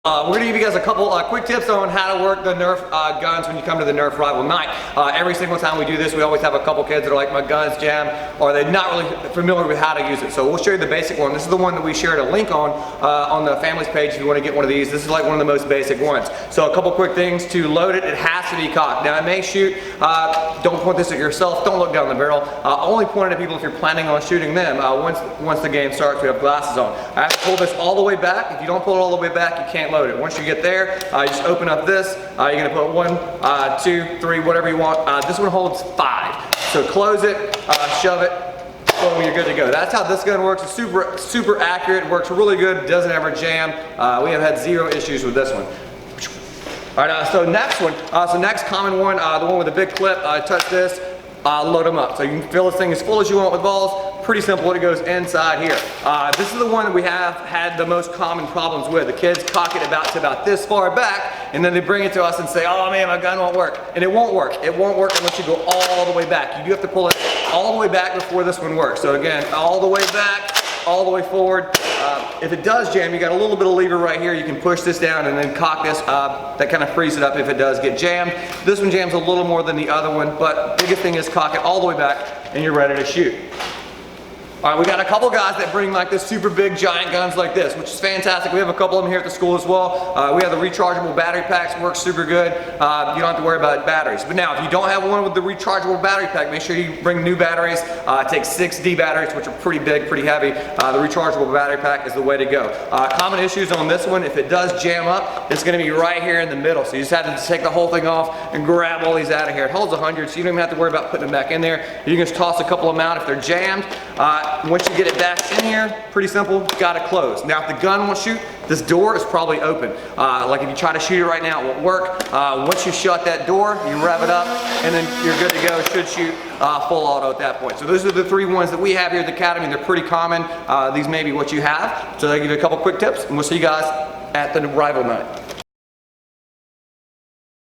We're going to give you guys a couple quick tips on how to work the Nerf guns when you come to the Nerf Rival Night. Every single time we do this, we always have a couple kids that are like, my gun's jammed, or they're not really familiar with how to use it. So we'll show you the basic one. This is the one that we shared a link on the families page if you want to get one of these. This is like one of the most basic ones. So a couple quick things to load it. It has to be cocked. Now it may shoot. Don't point this at yourself. Don't look down the barrel. Only point it at people if you're planning on shooting them. Once the game starts, we have glasses on. I have to pull this all the way back. If you don't pull it all the way back, you can't load it. Once you get there, you just open up this. You're gonna put 1, 2, 3, whatever you want. This one holds 5. So close it, shove it, boom, you're good to go. That's how this gun works. It's super accurate. It works really good. Doesn't ever jam. We have had 0 issues with this one. All right, so next one. Next common one, the one with the big clip. Touch this. Load them up. So you can fill this thing as full as you want with balls. Pretty simple. It goes inside here. This is the one that we have had the most common problems with. The kids cock it about this far back, and then they bring it to us and say, oh man, my gun won't work. And it won't work. It won't work unless you go all the way back. You do have to pull it all the way back before this one works. So again, all the way back, all the way forward. If it does jam, you got a little bit of lever right here. You can push this down and then cock this. That kind of frees it up if it does get jammed. This one jams a little more than the other one, but biggest thing is cock it all the way back and you're ready to shoot. All right, we got a couple guys that bring like this super big giant guns like this, which is fantastic. We have a couple of them here at the school as well. We have the rechargeable battery packs, works super good. You don't have to worry about batteries. But now, if you don't have one with the rechargeable battery pack, make sure you bring new batteries. It takes 6D batteries, which are pretty big, pretty heavy. The rechargeable battery pack is the way to go. Common issues on this one, if it does jam up, it's gonna be right here in the middle. So you just have to take the whole thing off and grab all these out of here. It holds 100, so you don't even have to worry about putting them back in there. You can just toss a couple of them out if they're jammed. Once you get it back in here, pretty simple, got it closed. Now if the gun won't shoot, this door is probably open. Like if you try to shoot it right now, it won't work. Once you shut that door, you rev it up, and then you're good to go. Should shoot full auto at that point. So those are the 3 ones that we have here at the Academy. They're pretty common. These may be what you have. So I'll give you a couple quick tips, and we'll see you guys at the Rival Night.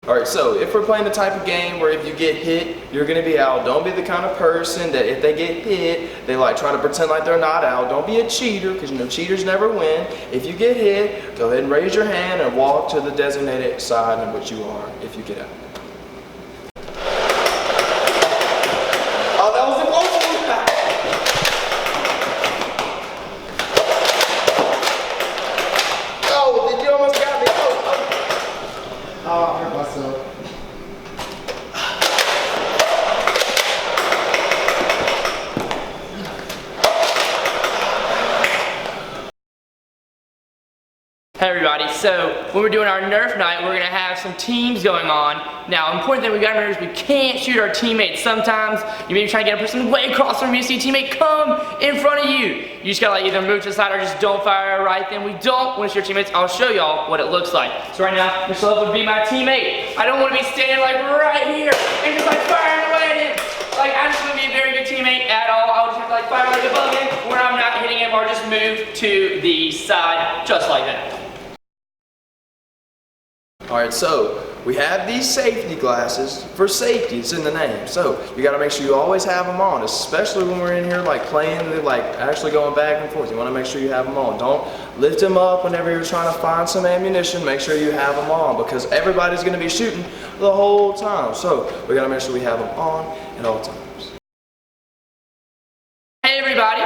Alright, so if we're playing the type of game where if you get hit, you're going to be out. Don't be the kind of person that if they get hit, they like try to pretend like they're not out. Don't be a cheater, because you know cheaters never win. If you get hit, go ahead and raise your hand and walk to the designated side in which you are if you get out. Oh, that was the close one. Oh, did you almost got me? Oh, I hurt myself. Hey everybody, so when we're doing our Nerf night, we're gonna have some teams going on. Now, important thing we gotta remember is we can't shoot our teammates. Sometimes you may be trying to get a person way across from you, see a teammate come in front of you. You just gotta like either move to the side or just don't fire right then. We don't want to shoot your teammates. I'll show y'all what it looks like. So right now, Mr. Love would be my teammate. I don't want to be standing like right here and just like firing away at him. Like I'm just gonna be a very good teammate at all. I'll just have to like fire like above him where I'm not hitting him, or just move to the side just like that. Alright, so we have these safety glasses for safety. It's in the name. So you got to make sure you always have them on, especially when we're in here like playing, like actually going back and forth. You want to make sure you have them on. Don't lift them up whenever you're trying to find some ammunition. Make sure you have them on, because everybody's going to be shooting the whole time. So we got to make sure we have them on at all times. Hey everybody,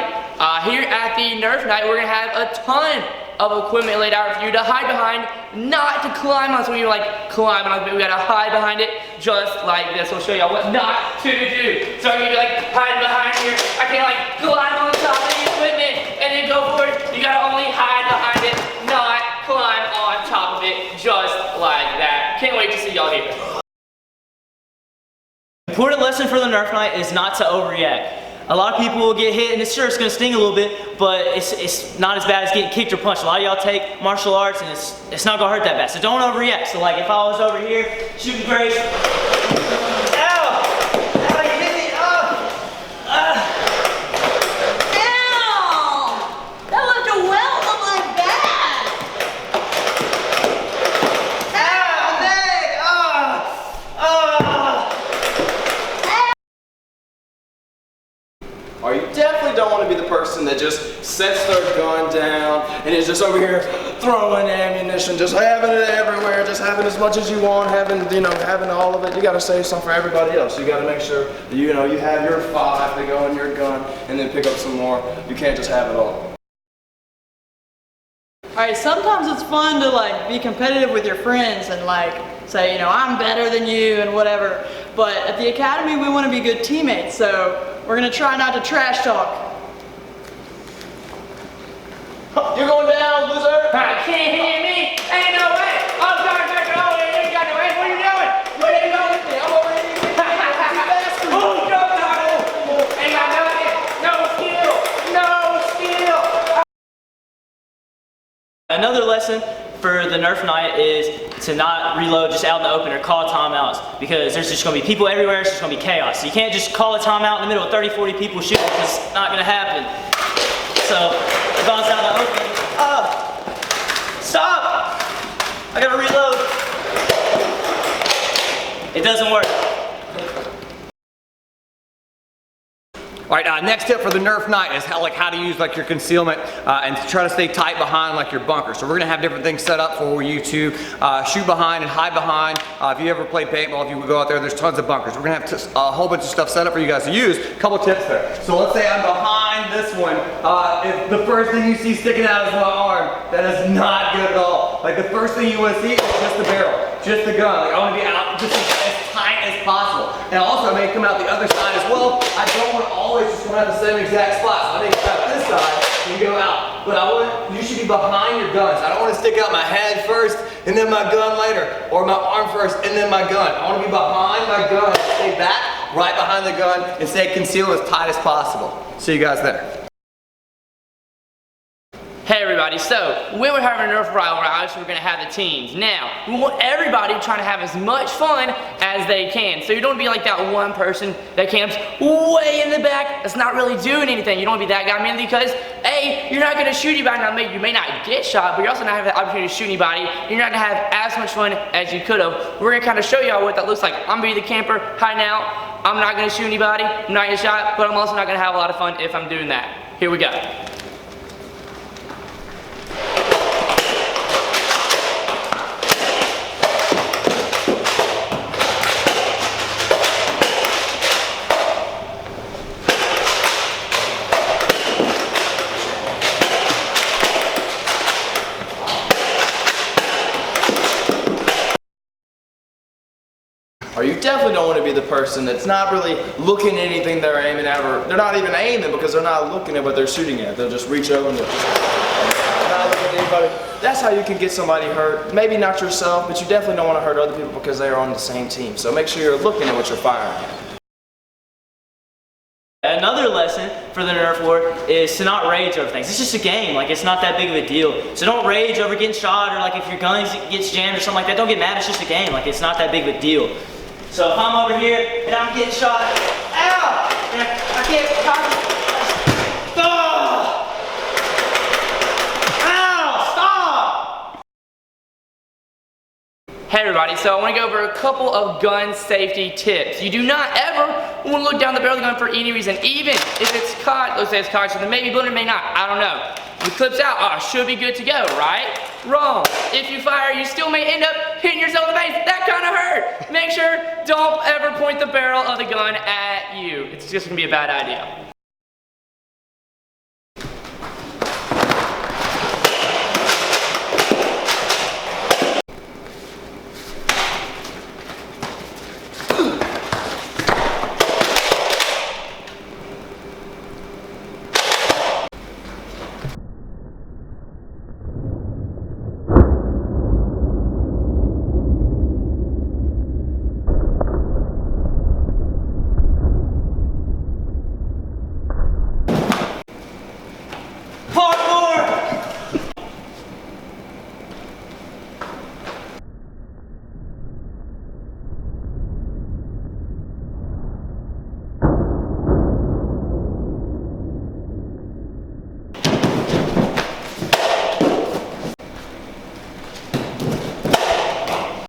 here at the Nerf night, we're going to have a ton of equipment laid out for you to hide behind, not to climb on. So when you're like climbing on, we gotta hide behind it just like this. We'll show y'all what not to do. So I'm gonna be like hiding behind here. I can't like climb on top of the equipment and then go for it. You gotta only hide behind it, not climb on top of it, just like that. Can't wait to see y'all here. Important lesson for the Nerf night is not to overreact. A lot of people will get hit, and it's sure it's going to sting a little bit, but it's not as bad as getting kicked or punched. A lot of y'all take martial arts, and it's not going to hurt that bad. So don't overreact. So like if I was over here shooting Grace, ow! Ow, you hit me! Ow! That looked a welt on my back! Ow, neck! Or you definitely don't want to be the person that just sets their gun down and is just over here throwing ammunition, just having it everywhere, just having as much as you want, having, you know, having all of it. You gotta save some for everybody else. You gotta make sure, that, you know, you have your 5 to go in your gun and then pick up some more. You can't just have it all. Alright, sometimes it's fun to like be competitive with your friends and like say, you know, I'm better than you and whatever. But at the academy, we want to be good teammates, so we're gonna try not to trash talk. You're going down, loser! I can't hear me. Ain't no way. I'm sorry, Jack. Oh, you got the way. What are you doing? What are you doing? I'm over here. Oh, no, no. Ain't got nothing. No skill. No skill. Another lesson for the Nerf night is to not reload just out in the open or call timeouts, because there's just going to be people everywhere. It's just going to be chaos. So you can't just call a timeout in the middle of 30, 40 people shooting. It's not going to happen. So the gun's out in the open. Stop! I gotta reload. It doesn't work. All right, next tip for the Nerf night is how to use like your concealment and to try to stay tight behind like your bunker. So we're gonna have different things set up for you to shoot behind and hide behind. If you ever play paintball, if you go out there, there's tons of bunkers. We're gonna have a whole bunch of stuff set up for you guys to use. A couple tips there. So let's say I'm behind this one. If the first thing you see sticking out is my arm, that is not good at all. Like the first thing you wanna see is just the barrel, just the gun. Like I wanna be out just as tight as possible. And also I may come out the other side as well. I don't want to always just come out the same exact spot. So I may come out this side and go out. But you should be behind your guns. I don't want to stick out my head first and then my gun later, or my arm first and then my gun. I want to be behind my gun, stay back, right behind the gun, and stay concealed as tight as possible. See you guys there. Hey everybody, so when we're having a Nerf rival round, we're going to have the teams. Now, we want everybody trying to have as much fun as they can. So you don't be like that one person that camps way in the back that's not really doing anything. You don't want to be that guy, mainly because A, you're not going to shoot anybody. Now, you may not get shot, but you're also not having the opportunity to shoot anybody. You're not going to have as much fun as you could have. We're going to kind of show y'all what that looks like. I'm going to be the camper, hiding out. I'm not going to shoot anybody. I'm not going to get shot, but I'm also not going to have a lot of fun if I'm doing that. Here we go. Or you definitely don't want to be the person that's not really looking at anything they're aiming at, or they're not even aiming because they're not looking at what they're shooting at. They'll just reach over and they'll just not looking at anybody. That's how you can get somebody hurt. Maybe not yourself, but you definitely don't want to hurt other people because they are on the same team. So make sure you're looking at what you're firing at. Another lesson for the Nerf war is to not rage over things. It's just a game, like it's not that big of a deal. So don't rage over getting shot, or like if your gun gets jammed or something like that, don't get mad, it's just a game, like it's not that big of a deal. So if I'm over here and I'm getting shot, ow! And I can't, ow, stop! Hey everybody, so I want to go over a couple of gun safety tips. You do not ever want to look down the barrel of the gun for any reason, even if it's cocked. Let's say it's cocked, so then maybe blended, may not, I don't know. The clip's out, should be good to go, right? Wrong. If you fire, you still may end up hitting yourself in the face. That kind of hurt. Make sure, don't ever point the barrel of the gun at you. It's just gonna be a bad idea.